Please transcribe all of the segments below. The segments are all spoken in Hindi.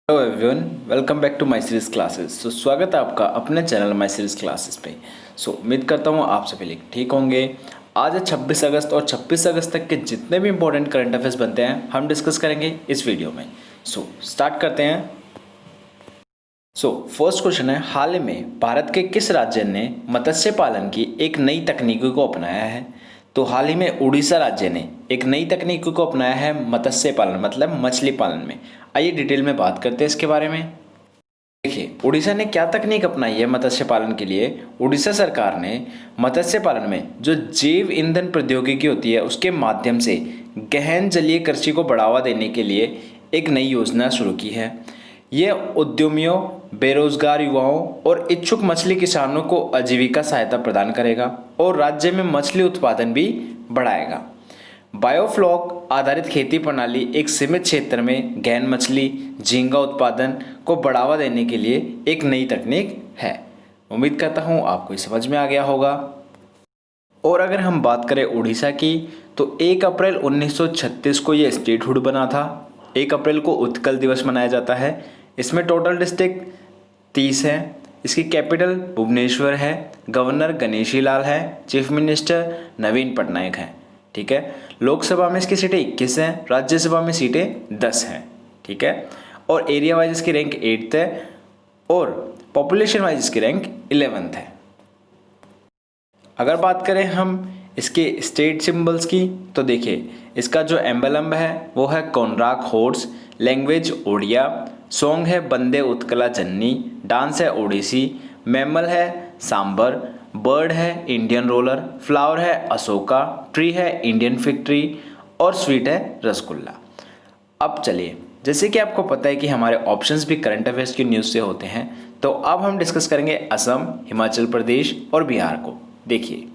Hello everyone, welcome back to my series classes. स्वागत है आपका अपने चैनल माय सीरीज क्लासेस पे। उम्मीद करता हूँ आप सभी लोग ठीक होंगे। आज है 26 अगस्त और 26 अगस्त तक के जितने भी इंपॉर्टेंट करंट अफेयर्स बनते हैं हम डिस्कस करेंगे इस वीडियो में। स्टार्ट करते हैं। फर्स्ट क्वेश्चन है, हाल ही में भारत के किस राज्य ने मत्स्य पालन की एक नई तकनीक को अपनाया है? तो हाल ही में उड़ीसा राज्य ने एक नई तकनीक को अपनाया है मत्स्य पालन मतलब मछली पालन में। आइए डिटेल में बात करते हैं इसके बारे में। देखिए, उड़ीसा ने क्या तकनीक अपनाई है मत्स्य पालन के लिए। उड़ीसा सरकार ने मत्स्य पालन में जो जैव ईंधन प्रौद्योगिकी होती है उसके माध्यम से गहन जलीय कृषि को बढ़ावा देने के लिए एक नई योजना शुरू की है। यह उद्यमियों, बेरोजगार युवाओं और इच्छुक मछली किसानों को आजीविका सहायता प्रदान करेगा और राज्य में मछली उत्पादन भी बढ़ाएगा। बायोफ्लॉक आधारित खेती प्रणाली एक सीमित क्षेत्र में गहन मछली झींगा उत्पादन को बढ़ावा देने के लिए एक नई तकनीक है। उम्मीद करता हूँ आपको समझ में आ गया होगा। और अगर हम बात करें उड़ीसा की, तो 1 अप्रैल 1936 को यह स्टेटहुड बना था। 1 अप्रैल को उत्कल दिवस मनाया जाता है। इसमें टोटल डिस्ट्रिक्ट 30 है। इसकी कैपिटल भुवनेश्वर है। गवर्नर गणेशी लाल है। चीफ मिनिस्टर नवीन पटनायक है। ठीक है। लोकसभा में इसकी सीटें 21 हैं। राज्यसभा में सीटें 10 हैं। ठीक है। और एरिया वाइज इसकी रैंक 8th है और पॉपुलेशन वाइज इसकी रैंक 11th है। अगर बात करें हम इसके स्टेट सिंबल्स की, तो देखिए इसका जो एम्बलम है वो है कोनराक हॉर्स, लैंग्वेज ओडिया, सॉन्ग है बंदे उत्कला जननी, डांस है ओडिसी, मैमल है सांबर, बर्ड है इंडियन रोलर, फ्लावर है अशोका, ट्री है इंडियन फिग ट्री और स्वीट है रसगुल्ला। अब चलिए, जैसे कि आपको पता है कि हमारे ऑप्शंस भी करंट अफेयर्स की न्यूज़ से होते हैं, तो अब हम डिस्कस करेंगे असम, हिमाचल प्रदेश और बिहार को। देखिए,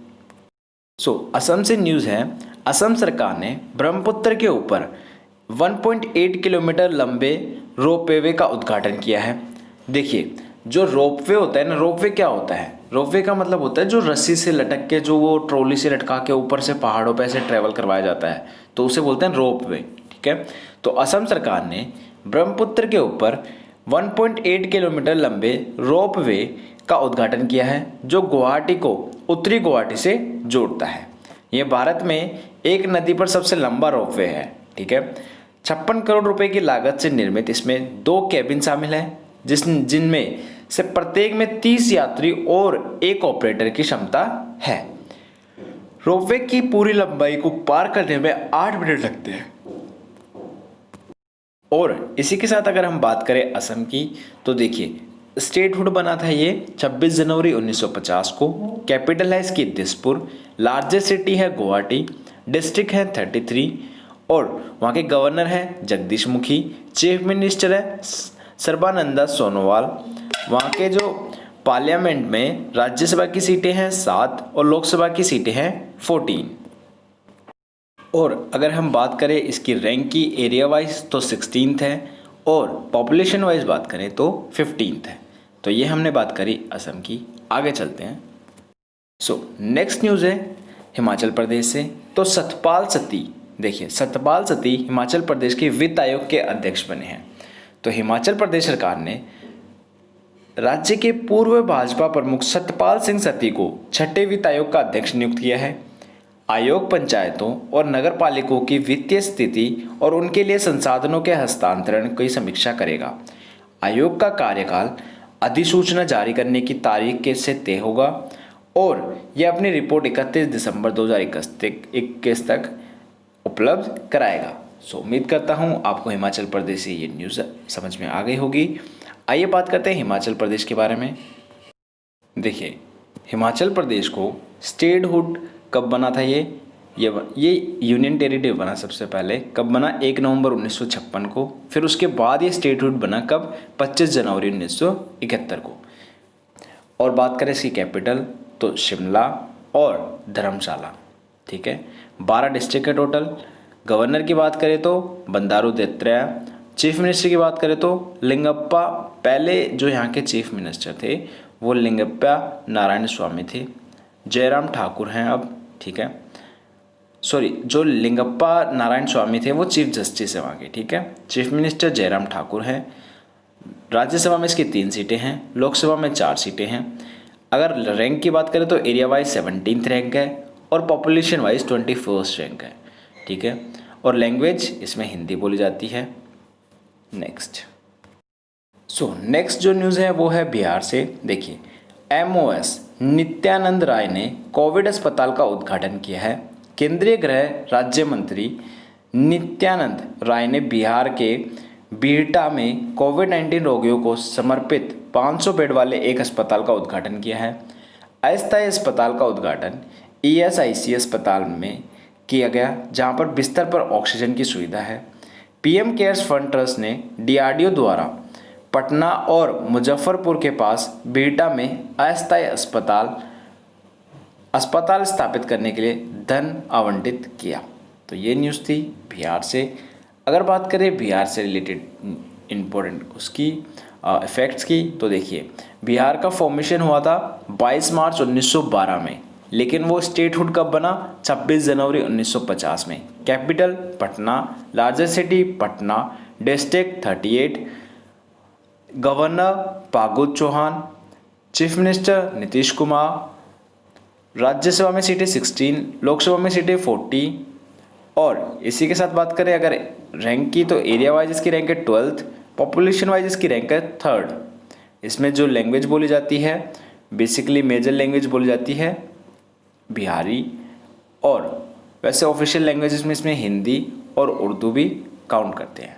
असम से न्यूज़ है, असम सरकार ने ब्रह्मपुत्र के ऊपर 1.8 किलोमीटर लंबे रोपवे का उद्घाटन किया है। देखिए, जो रोपवे होता है ना, रोपवे क्या होता है? रोपवे का मतलब होता है जो रस्सी से लटक के, जो वो ट्रॉली से लटका के ऊपर से पहाड़ों पे ऐसे ट्रेवल करवाया जाता है, तो उसे बोलते हैं रोपवे। ठीक है। तो असम सरकार ने ब्रह्मपुत्र के ऊपर 1.8 किलोमीटर लंबे रोपवे का उद्घाटन किया है जो गुवाहाटी को उत्तरी गुवाहाटी से जोड़ता है। ये भारत में एक नदी पर सबसे लंबा रोपवे है। ठीक है। 56 करोड़ रुपए की लागत से निर्मित इसमें 2 कैबिन शामिल हैं जिनमें से प्रत्येक में 30 यात्री और एक ऑपरेटर की क्षमता है। रोपवे की पूरी लंबाई को पार करने में 8 मिनट लगते हैं। और इसी के साथ अगर हम बात करें असम की, तो देखिए स्टेटहुड बना था ये 26 जनवरी 1950 को। कैपिटल है इसकी दिसपुर, लार्जेस्ट सिटी है गुवाहाटी, डिस्ट्रिक्ट है 33 और वहाँ के गवर्नर है जगदीश मुखी, चीफ मिनिस्टर है सर्बानंदा सोनोवाल। वहाँ के जो पार्लियामेंट में राज्यसभा की सीटें हैं 7 और लोकसभा की सीटें हैं 14। और अगर हम बात करें इसकी रैंक की एरिया वाइज, तो 16th है और पॉपुलेशन वाइज बात करें तो 15th है। तो ये हमने बात करी असम की। आगे चलते हैं। नेक्स्ट न्यूज़ है हिमाचल प्रदेश से। तो सतपाल सत्ती, देखिए सतपाल सत्ती हिमाचल प्रदेश के वित्त आयोग के अध्यक्ष बने हैं। तो हिमाचल प्रदेश सरकार ने राज्य के पूर्व भाजपा प्रमुख सतपाल सिंह सत्ती को 6ठे वित्त आयोग का अध्यक्ष नियुक्त किया है। आयोग पंचायतों और नगर पालिकाओं की वित्तीय स्थिति और उनके लिए संसाधनों के हस्तांतरण की समीक्षा करेगा। आयोग का कार्यकाल अधिसूचना जारी करने की तारीख के से तय होगा और यह अपनी रिपोर्ट 31 दिसंबर 2021 तक उपलब्ध कराएगा। उम्मीद करता हूँ आपको हिमाचल प्रदेश से ये न्यूज़ समझ में आ गई होगी। आइए बात करते हैं हिमाचल प्रदेश के बारे में। देखिए, हिमाचल प्रदेश को स्टेटहुड कब बना था? ये यूनियन टेरिटरी बना सबसे पहले। कब बना? 1 नवंबर 1956 को। फिर उसके बाद ये स्टेटहुड बना कब? 25 जनवरी 1971 को। और बात करें इसकी कैपिटल, तो शिमला और धर्मशाला। ठीक है। 12 डिस्ट्रिक्ट है टोटल। गवर्नर की बात करें तो बंडारू दत्तात्रेय। चीफ मिनिस्टर की बात करें तो लिंगप्पा, पहले जो यहाँ के चीफ मिनिस्टर थे वो लिंगप्पा नारायण स्वामी थे। जयराम ठाकुर हैं अब। ठीक है। सॉरी, जो लिंगप्पा नारायण स्वामी थे वो चीफ जस्टिस है वहाँ के। ठीक है। चीफ मिनिस्टर जयराम ठाकुर हैं। राज्यसभा में इसकी 3 सीटें हैं, लोकसभा में 4 सीटें हैं। अगर रैंक की बात करें तो एरिया वाइज 17th रैंक है और पॉपुलेशन वाइज 21st रैंक है, ठीक है। और लैंग्वेज इसमें हिंदी बोली जाती है। नेक्स्ट नेक्स्ट जो न्यूज़ है वो है बिहार से। देखिए, MOS नित्यानंद राय ने कोविड अस्पताल का उद्घाटन किया है। केंद्रीय गृह राज्य मंत्री नित्यानंद राय ने बिहार के बिहटा में कोविड-19 रोगियों को समर्पित 500 बेड वाले एक अस्पताल का उद्घाटन किया है। अस्थायी अस्पताल का उद्घाटन ESIC अस्पताल में किया गया, जहां पर बिस्तर पर ऑक्सीजन की सुविधा है। PM केयर्स फंड ट्रस्ट ने DRDO द्वारा पटना और मुजफ्फरपुर के पास बिहटा में अस्थायी अस्पताल स्थापित करने के लिए धन आवंटित किया। तो ये न्यूज़ थी बिहार से। अगर बात करें बिहार से रिलेटेड इम्पोर्टेंट उसकी इफ़ेक्ट्स की, तो देखिए, बिहार का फॉर्मेशन हुआ था 22 मार्च 1912 में, लेकिन वो स्टेटहुड कब बना? 26 जनवरी 1950 में। Capital Patna, largest city Patna, district 38, governor Phagu Chauhan, chief minister Nitish Kumar, Rajya Sabha में सीटें 16, लोकसभा में सीटें 40। और इसी के साथ बात करें अगर रैंक की, तो एरिया वाइज इसकी रैंक है 12th, पॉपुलेशन वाइज इसकी रैंक है 3rd। इसमें जो लैंग्वेज बोली जाती है, बेसिकली मेजर लैंग्वेज बोली जाती है बिहारी, और वैसे ऑफिशियल लैंग्वेजेस में इसमें हिंदी और उर्दू भी काउंट करते हैं।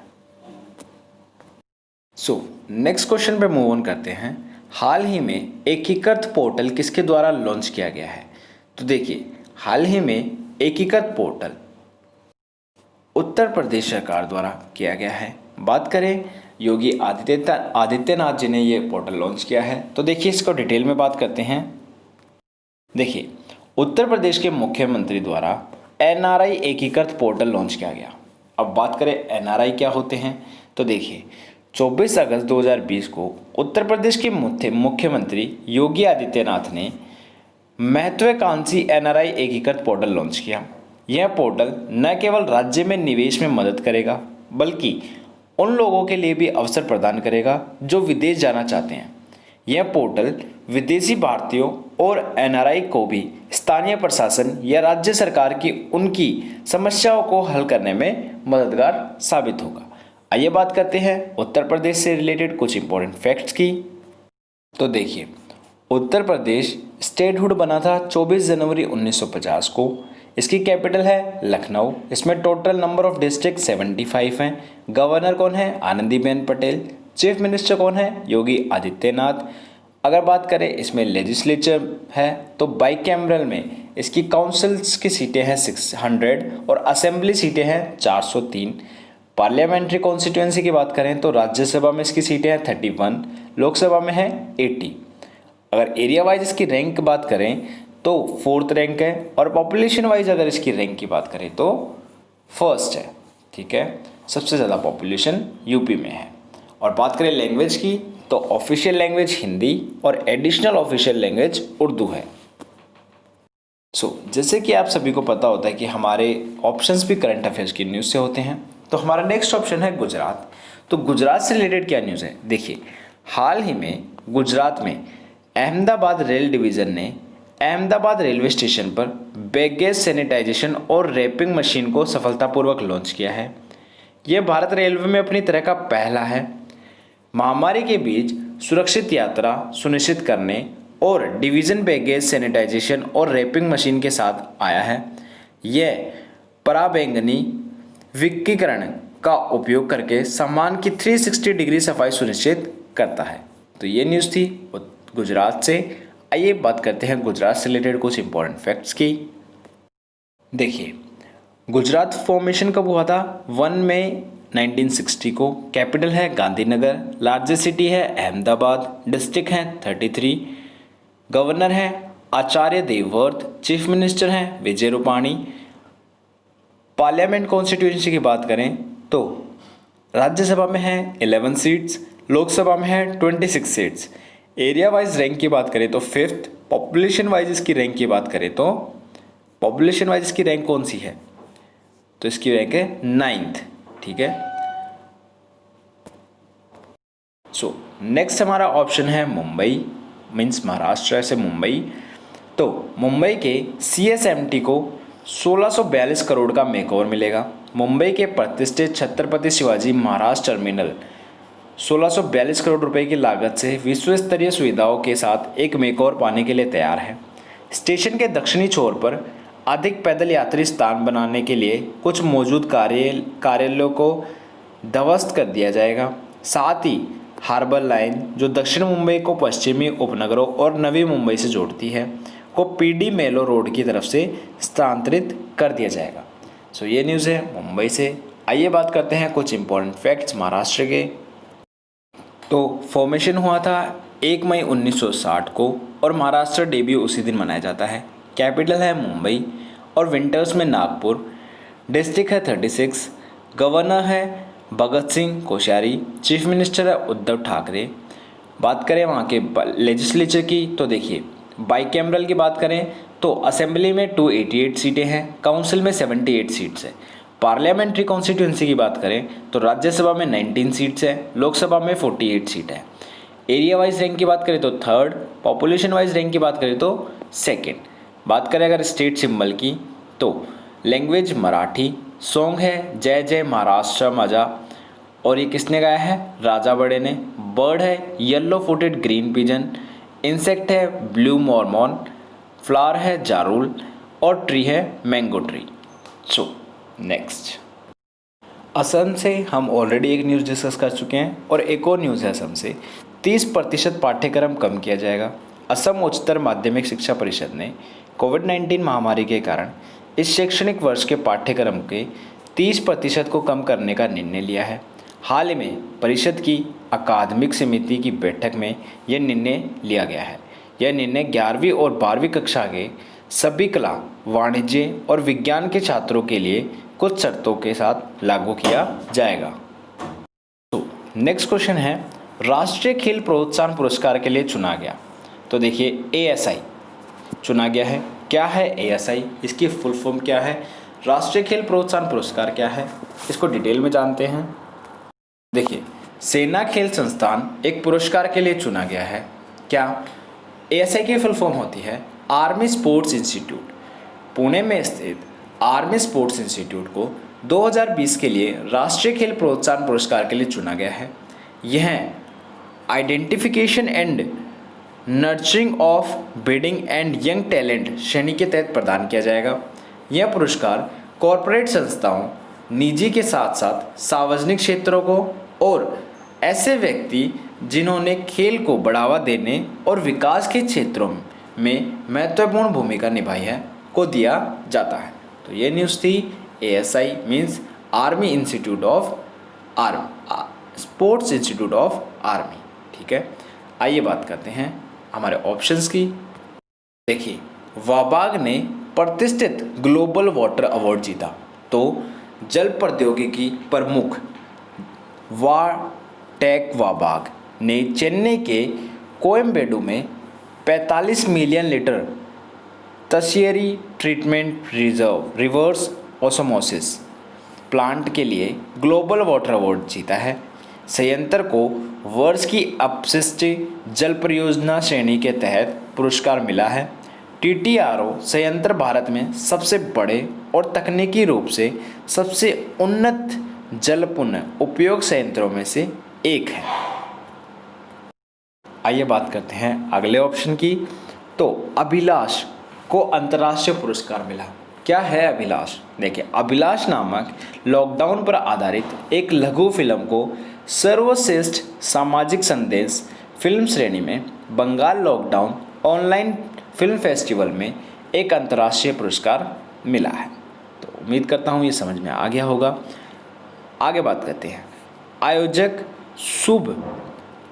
नेक्स्ट क्वेश्चन पे मूव ऑन करते हैं। हाल ही में एकीकृत पोर्टल किसके द्वारा लॉन्च किया गया है? तो देखिए, हाल ही में एकीकृत पोर्टल उत्तर प्रदेश सरकार द्वारा किया गया है। बात करें, योगी आदित्यनाथ जी ने ये पोर्टल लॉन्च किया है। तो देखिए, इसको डिटेल में बात करते हैं। देखिए, उत्तर प्रदेश के मुख्यमंत्री द्वारा NRI एकीकृत पोर्टल लॉन्च किया गया। अब बात करें NRI क्या होते हैं, तो देखिए, 24 अगस्त 2020 को उत्तर प्रदेश के मुख्यमंत्री योगी आदित्यनाथ ने महत्वाकांक्षी NRI एकीकृत पोर्टल लॉन्च किया। यह पोर्टल न केवल राज्य में निवेश में मदद करेगा, बल्कि उन लोगों के लिए भी अवसर प्रदान करेगा जो विदेश जाना चाहते हैं। यह पोर्टल विदेशी भारतीयों और NRI को भी स्थानीय प्रशासन या राज्य सरकार की उनकी समस्याओं को हल करने में मददगार साबित होगा। आइए बात करते हैं उत्तर प्रदेश से रिलेटेड कुछ इंपॉर्टेंट फैक्ट्स की। तो देखिए, उत्तर प्रदेश स्टेटहुड बना था 24 जनवरी 1950 को। इसकी कैपिटल है लखनऊ। इसमें टोटल नंबर ऑफ डिस्ट्रिक्ट 75 हैं। गवर्नर कौन है? आनंदीबेन पटेल। चीफ मिनिस्टर कौन है? योगी आदित्यनाथ। अगर बात करें इसमें लेजिस्लेचर है, तो बाइकैमरल में इसकी काउंसिल्स की सीटें हैं 600 और असेंबली सीटें हैं 403। पार्लियामेंट्री कॉन्स्टिट्यूएंसी की बात करें तो राज्यसभा में इसकी सीटें हैं 31, लोकसभा में है 80। अगर एरिया वाइज इसकी रैंक की बात करें तो 4th रैंक है, और पॉपुलेशन वाइज अगर इसकी रैंक की बात करें तो 1st है, ठीक है। सबसे ज़्यादा पॉपुलेशन यूपी में है। और बात करें लैंग्वेज की, तो ऑफिशियल लैंग्वेज हिंदी और एडिशनल ऑफिशियल लैंग्वेज उर्दू है। जैसे कि आप सभी को पता होता है कि हमारे ऑप्शंस भी करंट अफेयर्स की न्यूज़ से होते हैं, तो हमारा नेक्स्ट ऑप्शन है गुजरात। तो गुजरात से रिलेटेड क्या न्यूज़ है? देखिए, हाल ही में गुजरात में अहमदाबाद रेल डिवीज़न ने अहमदाबाद रेलवे स्टेशन पर बैगेज सैनिटाइजेशन और रैपिंग मशीन को सफलतापूर्वक लॉन्च किया है। यह भारत रेलवे में अपनी तरह का पहला है। महामारी के बीच सुरक्षित यात्रा सुनिश्चित करने और डिवीज़न बैगेज सैनिटाइजेशन और रैपिंग मशीन के साथ आया है। यह पराबैंगनी विकिरण का उपयोग करके सामान की 360 डिग्री सफाई सुनिश्चित करता है। तो ये न्यूज़ थी गुजरात से। आइए बात करते हैं गुजरात से रिलेटेड कुछ इंपॉर्टेंट फैक्ट्स की। देखिए, गुजरात फॉर्मेशन कब हुआ था? 1 मई 1960 को। कैपिटल है गांधीनगर, लार्जेस्ट सिटी है अहमदाबाद, डिस्ट्रिक्ट हैं 33, गवर्नर हैं आचार्य देवव्रत, चीफ मिनिस्टर हैं विजय रूपाणी। पार्लियामेंट कॉन्स्टिट्यूएंसी की बात करें तो राज्यसभा में है 11 सीट्स, लोकसभा में है 26 सीट्स। एरिया वाइज रैंक की बात करें तो 5th, पॉपुलेशन वाइज इसकी रैंक की बात करें तो पॉपुलेशन वाइज इसकी रैंक कौन सी है? तो इसकी रैंक है 9th, ठीक है। सो नेक्स्ट हमारा ऑप्शन है मुंबई, मीन्स महाराष्ट्र से मुंबई। तो मुंबई के CSMT को 1642 करोड़ का मेकओवर मिलेगा। मुंबई के प्रतिष्ठित छत्रपति शिवाजी महाराज टर्मिनल 1642 करोड़ रुपए की लागत से विश्व स्तरीय सुविधाओं के साथ एक मेकओवर पाने के लिए तैयार है। स्टेशन के दक्षिणी छोर पर अधिक पैदल यात्री स्थान बनाने के लिए कुछ मौजूद कार्यालयों को ध्वस्त कर दिया जाएगा। साथ ही हार्बर लाइन जो दक्षिण मुंबई को पश्चिमी उपनगरों और नवी मुंबई से जोड़ती है को PD मेलो रोड की तरफ से स्थानांतरित कर दिया जाएगा। सो ये न्यूज़ है मुंबई से। आइए बात करते हैं कुछ इंपॉर्टेंट फैक्ट्स महाराष्ट्र के। तो फॉर्मेशन हुआ था 1 मई 1960 को और महाराष्ट्र डे भी उसी दिन मनाया जाता है। कैपिटल है मुंबई और विंटर्स में नागपुर। डिस्ट्रिक्ट है 36। गवर्नर है भगत सिंह कोश्यारी। चीफ मिनिस्टर है उद्धव ठाकरे। बात करें वहाँ के लेजिस्लेचर की तो देखिए, बाईकैमरल की बात करें तो असेंबली में 288 सीटें हैं, काउंसिल में 78 सीट्स हैं। पार्लियामेंट्री कॉन्स्टिट्यूंसी की बात करें तो राज्यसभा में 19 सीट्स हैं, लोकसभा में 48 सीट है। एरिया वाइज रैंक की बात करें तो 3rd, पॉपुलेशन वाइज रैंक की बात करें तो 2nd। बात करें अगर स्टेट सिंबल की तो लैंग्वेज मराठी। सॉन्ग है जय जय महाराष्ट्र मजा और ये किसने गाया है? राजा बड़े ने। बर्ड है yellow footed green pigeon. Insect है ब्लू मॉर्मॉन। फ्लावर है जारुल और ट्री है mango tree. So next, Assam से हम ऑलरेडी एक न्यूज़ डिस्कस कर चुके हैं और एक और न्यूज़ है असम से 30% पाठ्यक्रम कम किया जाएगा। असम उच्चतर माध्यमिक शिक्षा परिषद ने कोविड-19 महामारी के कारण इस शैक्षणिक वर्ष के पाठ्यक्रम के 30% को कम करने का निर्णय लिया है। हाल ही में परिषद की अकादमिक समिति की बैठक में यह निर्णय लिया गया है। यह निर्णय 11वीं और 12वीं कक्षा के सभी कला, वाणिज्य और विज्ञान के छात्रों के लिए कुछ शर्तों के साथ लागू किया जाएगा। तो नेक्स्ट क्वेश्चन है, राष्ट्रीय खेल प्रोत्साहन पुरस्कार के लिए चुना गया। तो देखिए ASI चुना गया है। क्या है ASI? इसकी फुल फॉर्म क्या है? राष्ट्रीय खेल प्रोत्साहन पुरस्कार क्या है, इसको डिटेल में जानते हैं। देखिए, सेना खेल संस्थान एक पुरस्कार के लिए चुना गया है। क्या? ASI की फुल फॉर्म होती है आर्मी स्पोर्ट्स इंस्टीट्यूट। पुणे में स्थित आर्मी स्पोर्ट्स इंस्टीट्यूट को 2020 के लिए राष्ट्रीय खेल प्रोत्साहन पुरस्कार के लिए चुना गया है। यह identification and nurturing of bidding and young talent श्रेणी के तहत प्रदान किया जाएगा। यह पुरस्कार कॉरपोरेट संस्थाओं, निजी के साथ साथ सार्वजनिक क्षेत्रों को और ऐसे व्यक्ति जिन्होंने खेल को बढ़ावा देने और विकास के क्षेत्रों में महत्वपूर्ण भूमिका निभाई है को दिया जाता है। तो ये न्यूज़ थी ASI means army institute of sports institute of army. ठीक है, आइए बात करते हैं हमारे ऑप्शंस की। देखिए, वाबाग ने प्रतिष्ठित ग्लोबल वाटर अवार्ड जीता। तो जल प्रौद्योगिकी प्रमुख टेक वाबाग ने चेन्नई के कोयम्बेडु में 45 million litre tertiary treatment reverse osmosis plant के लिए ग्लोबल वाटर अवार्ड जीता है। संयंत्र को वर्ष की अपशिष्ट जल परियोजना श्रेणी के तहत पुरस्कार मिला है। TTRO संयंत्र भारत में सबसे बड़े और तकनीकी रूप से सबसे उन्नत जल पुनः उपयोग संयंत्रों में से एक है। आइए बात करते हैं अगले ऑप्शन की। तो अभिलाष को अंतर्राष्ट्रीय पुरस्कार मिला। क्या है अभिलाष? देखिए, अभिलाष नामक लॉकडाउन पर आधारित एक लघु फिल्म को सर्वश्रेष्ठ सामाजिक संदेश फिल्म श्रेणी में Bengal lockdown online film festival में एक अंतर्राष्ट्रीय पुरस्कार मिला है। तो उम्मीद करता हूँ ये समझ में आ गया होगा। आगे बात करते हैं। आयोजक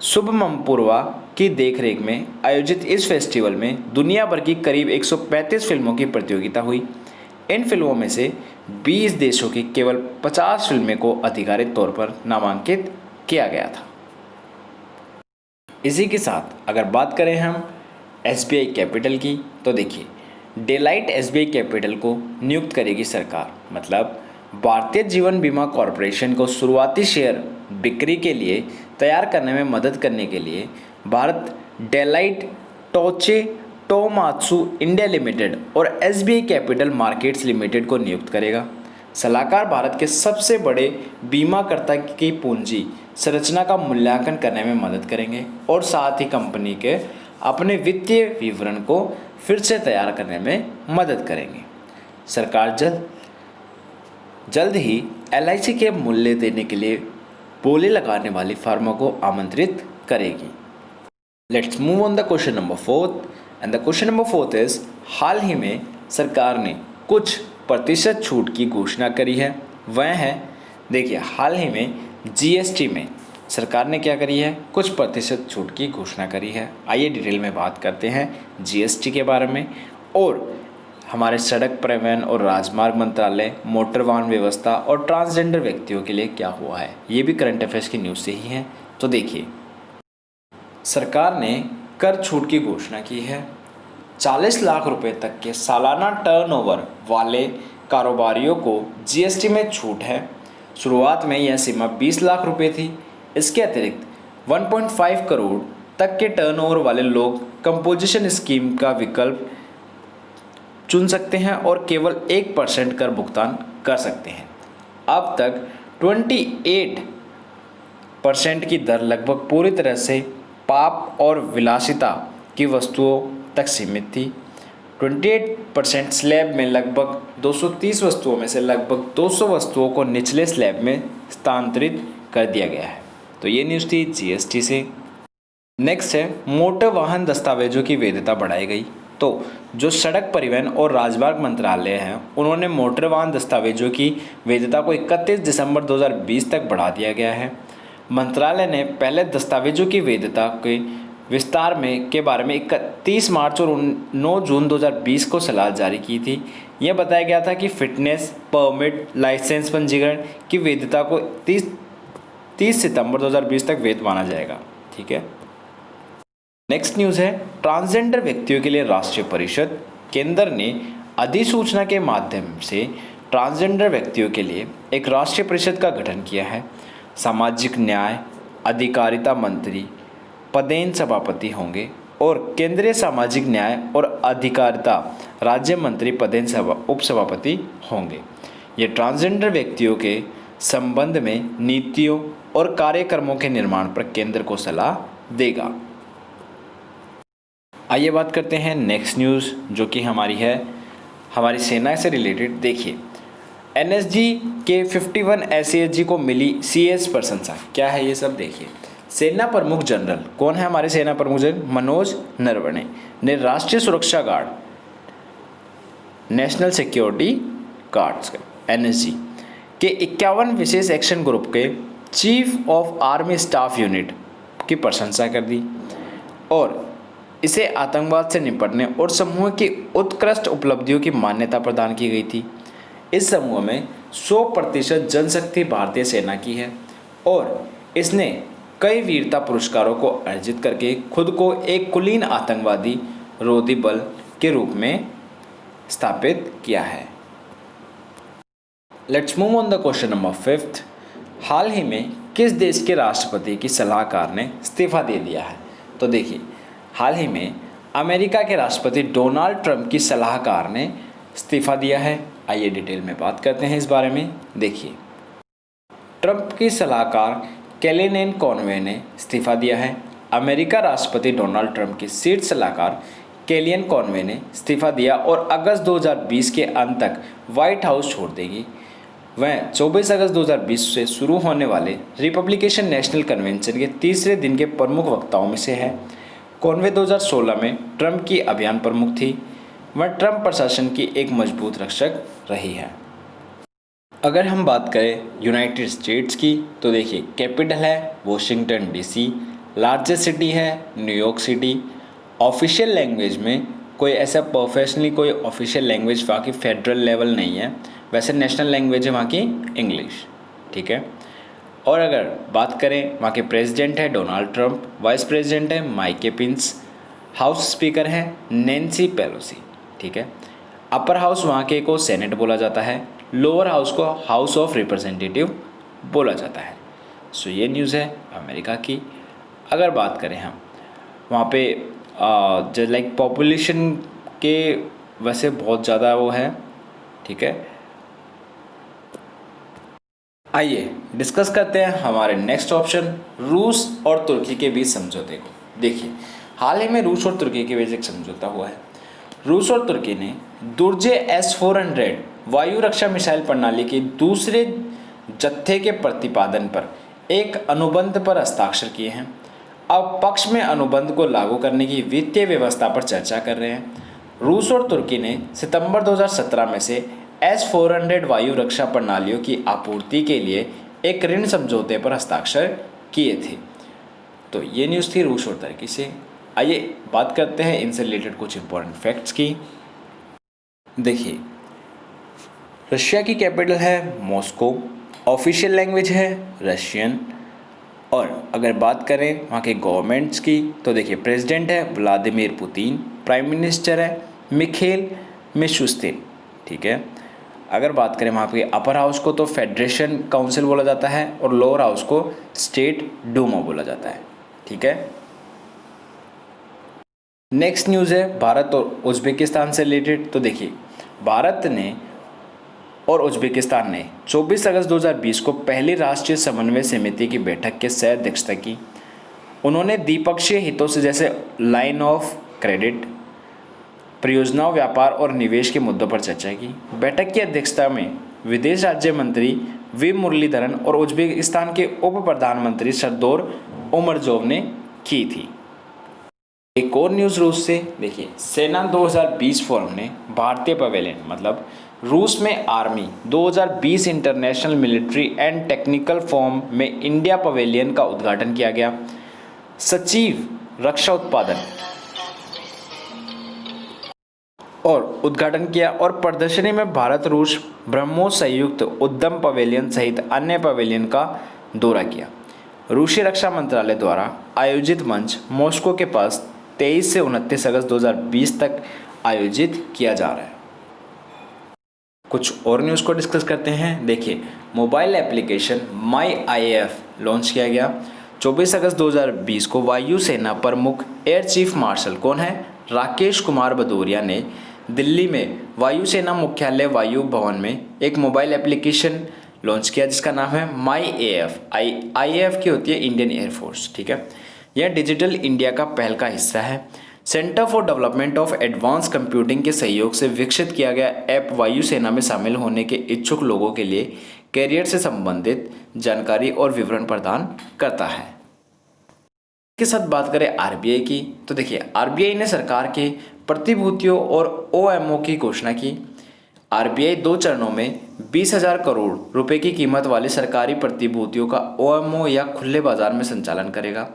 शुभमपुरवा की देखरेख में आयोजित इस फेस्टिवल में दुनिया भर की करीब 135 फिल्मों की प्रतियोगिता हुई। इन फिल्मों में से 20 देशों की केवल 50 फिल्में को आधिकारिक तौर पर नामांकित किया गया था। इसी के साथ अगर बात करें हम SBI कैपिटल की, तो देखिए, डेलाइट SBI कैपिटल को नियुक्त करेगी सरकार। मतलब भारतीय जीवन बीमा कॉरपोरेशन को शुरुआती शेयर बिक्री के लिए तैयार करने में मदद करने के लिए भारत डेलाइट टोचे टोमात्सु इंडिया लिमिटेड और एसबीआई कैपिटल मार्केट्स लिमिटेड को नियुक्त करेगा। सलाहकार भारत के सबसे बड़े बीमाकर्ता की पूंजी संरचना का मूल्यांकन करने में मदद करेंगे और साथ ही कंपनी के अपने वित्तीय विवरण को फिर से तैयार करने में मदद करेंगे। सरकार जल्द ही एलआईसी के मूल्य देने के लिए बोली लगाने वाली फर्मों को आमंत्रित करेगी। Let's move on the question number 4 and the question number 4 is हाल ही में सरकार ने कुछ प्रतिशत छूट की घोषणा करी है। वह है, देखिए हाल ही में जीएसटी में सरकार ने क्या करी है, कुछ प्रतिशत छूट की घोषणा करी है। आइए डिटेल में बात करते हैं जीएसटी के बारे में और हमारे सड़क परिवहन और राजमार्ग मंत्रालय, मोटर वाहन व्यवस्था और ट्रांसजेंडर व्यक्तियों के लिए क्या हुआ है। ये भी करंट अफेयर्स की न्यूज़ से ही हैं। तो देखिए, सरकार ने कर छूट की घोषणा की है। 40 लाख रुपए तक के सालाना टर्नओवर वाले कारोबारियों को जीएसटी में छूट है। शुरुआत में यह सीमा 20 लाख रुपए थी। इसके अतिरिक्त 1.5 करोड़ तक के टर्नओवर वाले लोग कंपोजिशन स्कीम का विकल्प चुन सकते हैं और केवल 1% कर भुगतान कर सकते हैं। अब तक 28% की दर लगभग पूरी तरह से पाप और विलासिता की वस्तुओं तक सीमित थी। 28% स्लैब में लगभग 230 वस्तुओं में से लगभग 200 वस्तुओं को निचले स्लैब में स्थानांतरित कर दिया गया है। तो ये न्यूज़ थी जीएसटी से। नेक्स्ट है, मोटर वाहन दस्तावेजों की वैधता बढ़ाई गई। तो जो सड़क परिवहन और राजमार्ग मंत्रालय है, उन्होंने मोटर वाहन दस्तावेजों की वैधता को 31 दिसंबर 2020 तक बढ़ा दिया गया है। मंत्रालय ने पहले दस्तावेजों की वैधता के विस्तार में के बारे में 31 मार्च और 9 जून 2020 को सलाह जारी की थी। यह बताया गया था कि फिटनेस, परमिट, लाइसेंस पंजीकरण की वैधता को 30 सितंबर 2020 तक वैध माना जाएगा। ठीक है। नेक्स्ट न्यूज़ है, ट्रांसजेंडर व्यक्तियों के लिए राष्ट्रीय परिषद। केंद्र ने अधिसूचना के माध्यम से ट्रांसजेंडर व्यक्तियों के लिए एक राष्ट्रीय परिषद का गठन किया है। सामाजिक न्याय अधिकारिता मंत्री पदेन सभापति होंगे और केंद्रीय सामाजिक न्याय और अधिकारिता राज्य मंत्री पदेन उपसभापति होंगे। ये ट्रांसजेंडर व्यक्तियों के संबंध में नीतियों और कार्यक्रमों के निर्माण पर केंद्र को सलाह देगा। आइए बात करते हैं नेक्स्ट न्यूज़, जो कि हमारी सेना से रिलेटेड। देखिए, एनएसजी के 51 एसएएसजी को मिली सीएस प्रशंसा। क्या है ये सब, देखिए। सेना प्रमुख जनरल, कौन है हमारे सेना प्रमुख जनरल? मनोज नरवणे ने राष्ट्रीय सुरक्षा guard, national security guards NSG के 51 विशेष एक्शन ग्रुप के chief of army staff unit की प्रशंसा कर दी और इसे आतंकवाद से निपटने और समूह की उत्कृष्ट उपलब्धियों की मान्यता प्रदान की गई थी। इस समूह में 100% जनशक्ति भारतीय सेना की है और इसने कई वीरता पुरस्कारों को अर्जित करके खुद को एक कुलीन आतंकवादी रोधी बल के रूप में स्थापित किया है। Let's move on the question number 5। हाल ही में किस देश के राष्ट्रपति की सलाहकार ने इस्तीफा दे दिया है? तो देखिए, हाल ही में अमेरिका के राष्ट्रपति डोनाल्ड ट्रंप की सलाहकार ने इस्तीफा दिया है। आइए डिटेल में बात करते हैं इस बारे में। देखिए, ट्रंप की सलाहकार कैलेन कॉनवे ने इस्तीफा दिया है। अमेरिका राष्ट्रपति डोनाल्ड ट्रंप की सीट सलाहकार कैलियन कॉनवे ने इस्तीफा दिया और अगस्त 2020 के अंत तक व्हाइट हाउस छोड़ देगी। वह 24 अगस्त 2020 से शुरू होने वाले रिपब्लिकन नेशनल कन्वेंशन के तीसरे दिन के प्रमुख वक्ताओं में से है। कॉनवे 2016 में ट्रंप की अभियान प्रमुख थी। वह ट्रंप प्रशासन की एक मजबूत रक्षक रही है। अगर हम बात करें यूनाइटेड स्टेट्स की, तो देखिए, कैपिटल है वॉशिंगटन डीसी, लार्जेस्ट सिटी है न्यूयॉर्क सिटी। ऑफिशियल लैंग्वेज में कोई ऐसा प्रोफेशनली कोई ऑफिशियल लैंग्वेज वहाँ की फेडरल लेवल नहीं है, वैसे नेशनल लैंग्वेज है वहाँ की इंग्लिश। ठीक है। और अगर बात करें, वहाँ के प्रेसिडेंट है डोनाल्ड ट्रंप, वाइस प्रेसिडेंट है माइक पेंस, हाउस स्पीकर है नैन्सी पेलोसी। ठीक है। अपर हाउस वहाँ के को सेनेट बोला जाता है, लोअर हाउस को हाउस ऑफ रिप्रेजेंटेटिव बोला जाता है। सो ये न्यूज़ है अमेरिका की। अगर बात करें हम वहाँ पे जो लाइक पॉपुलेशन के वैसे बहुत ज़्यादा वो है, ठीक है। आइए डिस्कस करते हैं हमारे नेक्स्ट ऑप्शन, रूस और तुर्की के बीच समझौते को। देखिए हाल ही में रूस और तुर्की के बीच एक समझौता हुआ है। रूस और तुर्की ने दुर्जे S-400 वायु रक्षा मिसाइल प्रणाली के दूसरे जत्थे के प्रतिपादन पर एक अनुबंध पर हस्ताक्षर किए हैं। अब पक्ष में अनुबंध को लागू करने की वित्तीय व्यवस्था पर चर्चा कर रहे हैं। रूस और तुर्की ने सितंबर 2017 में से S-400 वायु रक्षा प्रणालियों की आपूर्ति के लिए एक ऋण समझौते पर हस्ताक्षर किए थे। तो ये न्यूज़ थी रूस और तुर्की से। आइए बात करते हैं इनसे रिलेटेड कुछ इंपॉर्टेंट फैक्ट्स की। देखिए रशिया की कैपिटल है मॉस्को, ऑफिशियल लैंग्वेज है रशियन। और अगर बात करें वहाँ के गवर्नमेंट्स की तो देखिए प्रेसिडेंट है व्लादिमीर पुतिन, प्राइम मिनिस्टर है मिखेल मिशुस्तिन, ठीक है। अगर बात करें वहाँ के अपर हाउस को तो फेडरेशन काउंसिल बोला जाता है और लोअर हाउस को स्टेट डूमा बोला जाता है, ठीक है। नेक्स्ट न्यूज़ है भारत और उज्बेकिस्तान से रिलेटेड। तो देखिए भारत ने और उज्बेकिस्तान ने 24 अगस्त 2020 को पहली राष्ट्रीय समन्वय समिति की बैठक के सह अध्यक्षता की। उन्होंने द्विपक्षीय हितों से जैसे लाइन ऑफ क्रेडिट, परियोजनाओं, व्यापार और निवेश के मुद्दों पर चर्चा की। बैठक की अध्यक्षता में विदेश राज्य मंत्री वी मुरलीधरन और उज्बेकिस्तान के उप प्रधानमंत्री सरदोर उमरजोव ने की थी। एक और न्यूज़ रूस से देखिए सेना 2020 फोरम ने भारतीय पवेलियन मतलब रूस में army 2020 international military and technical forum में इंडिया पवेलियन का उद्घाटन किया गया। सचिव रक्षा उत्पादन और उद्घाटन किया और प्रदर्शनी में भारत रूस ब्रह्मोस संयुक्त उद्यम पवेलियन सहित अन्य पवेलियन का दौरा किया। रूसी रक्षा मंत्रालय द्वारा आयोजित मंच मॉस्को के पास 23 से 29 अगस्त 2020 तक आयोजित किया जा रहा है। कुछ और न्यूज़ को डिस्कस करते हैं। देखिए मोबाइल एप्लीकेशन माई IAF लॉन्च किया गया। 24 अगस्त 2020 को वायुसेना प्रमुख एयर चीफ मार्शल कौन है राकेश कुमार भदौरिया ने दिल्ली में वायुसेना मुख्यालय वायु भवन में एक मोबाइल एप्लीकेशन लॉन्च किया जिसका नाम है माई AF। IAF की होती है इंडियन एयरफोर्स, ठीक है। यह डिजिटल इंडिया का पहल का हिस्सा है। Centre for development of advance computing के सहयोग से विकसित किया गया ऐप वायुसेना में शामिल होने के इच्छुक लोगों के लिए कैरियर से संबंधित जानकारी और विवरण प्रदान करता है। के साथ बात करें RBI की तो देखिए RBI ने सरकार के प्रतिभूतियों और OMO की घोषणा की। RBI 2 चरणों में 20,000 करोड़ रुपए की कीमत वाली सरकारी प्रतिभूतियों का OMO या खुले बाजार में संचालन करेगा।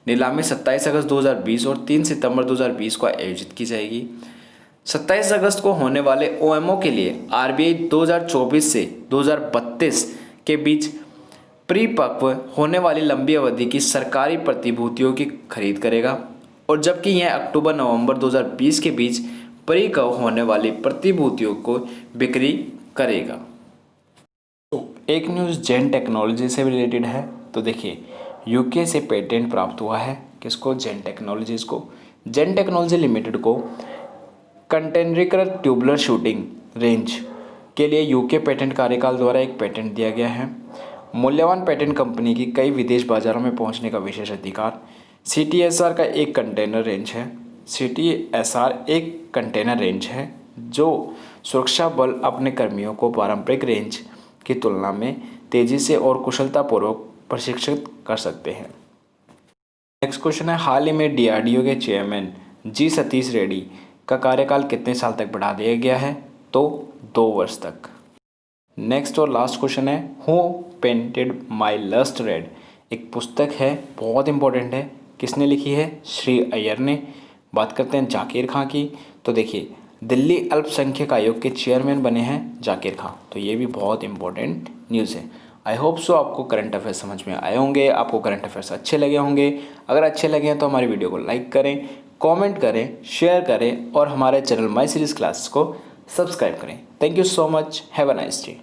नीलामी 27 अगस्त 2020 और 3 सितंबर 2020 को आयोजित की जाएगी। 27 अगस्त को होने वाले OMO के लिए RBI 2024 से 2032 के बीच परिपक्व होने वाली लंबी अवधि की सरकारी प्रतिभूतियों की खरीद करेगा और जबकि यह अक्टूबर-नवंबर 2020 के बीच परिपक्व होने वाली प्रतिभूतियों को बिक्री करेगा। तो एक न्यूज़ जेन टेक्नोलॉजी से रिलेटेड है। तो देखिए UK से पेटेंट प्राप्त हुआ है किसको जेन टेक्नोलॉजीज़ को। जेन टेक्नोलॉजी लिमिटेड को कंटेनरिकल ट्यूबुलर शूटिंग रेंज के लिए UK पेटेंट कार्यकाल द्वारा एक पेटेंट दिया गया है। मूल्यवान पेटेंट कंपनी की कई विदेश बाजारों में पहुंचने का विशेष अधिकार। CTSR का एक कंटेनर रेंज है। CTSR एक कंटेनर रेंज है जो सुरक्षा बल अपने कर्मियों को पारंपरिक रेंज की तुलना में तेज़ी से और कुशलतापूर्वक प्रशिक्षित कर सकते हैं। नेक्स्ट क्वेश्चन है हाल ही में DRDO के चेयरमैन G सतीश रेड्डी का कार्यकाल कितने साल तक बढ़ा दिया गया है तो 2 वर्ष तक। नेक्स्ट और लास्ट क्वेश्चन है who painted my lust red एक पुस्तक है बहुत इंपॉर्टेंट है किसने लिखी है श्री अय्यर ने। बात करते हैं जाकिर खां की तो देखिए दिल्ली अल्पसंख्यक आयोग के चेयरमैन बने हैं जाकिर खां। तो ये भी बहुत इंपॉर्टेंट न्यूज़ है। आई होप सो आपको करंट अफेयर्स समझ में आए होंगे, आपको करंट अफेयर्स अच्छे लगे होंगे। अगर अच्छे लगे हैं तो हमारी वीडियो को लाइक करें, कमेंट करें, शेयर करें और हमारे चैनल माई सीरीज क्लासेस को सब्सक्राइब करें। Thank you so much, have a nice day.